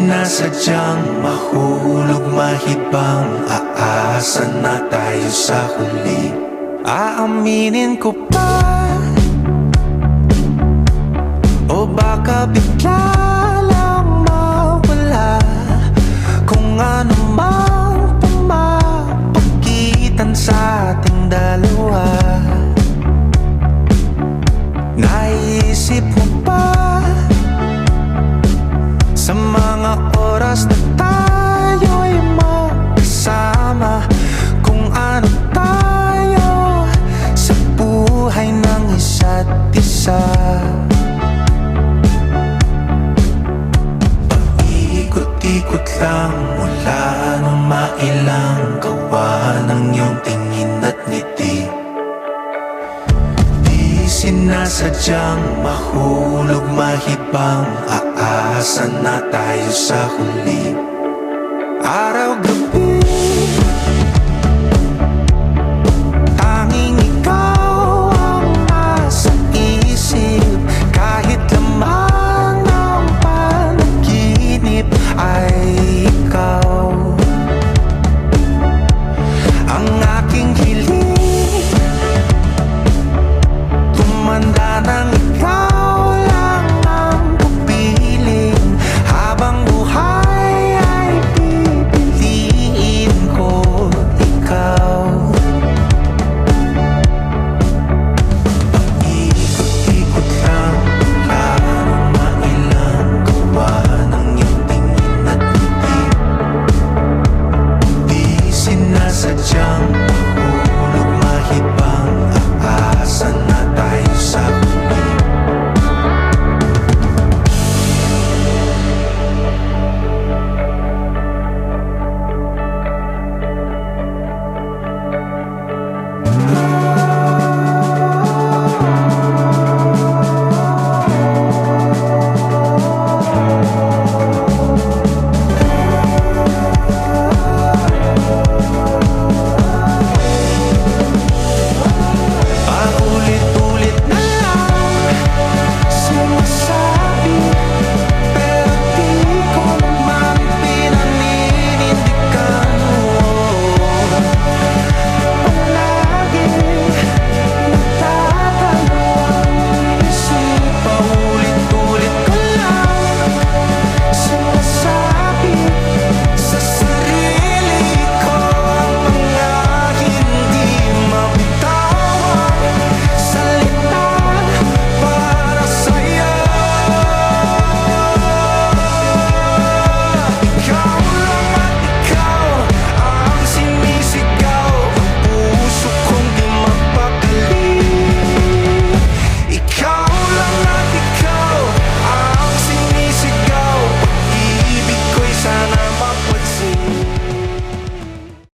sinasadyang mahulog mahibang, aasa na tayo sa huli. Aaminin ko pa, o baka bigla lang mawala kung ano mang pumapagitan sa ating dalawa. Naisip mo ba sa mga oras na tayo'y magkasama, kung ano tayo sa buhay ng isa't isa? Paikot-ikot lang mula nung mailang gawa ng iyong tingin at ngiti. Di sinasadyang mahulog mahibang, aasa na tayo sa huli. Araw-gabi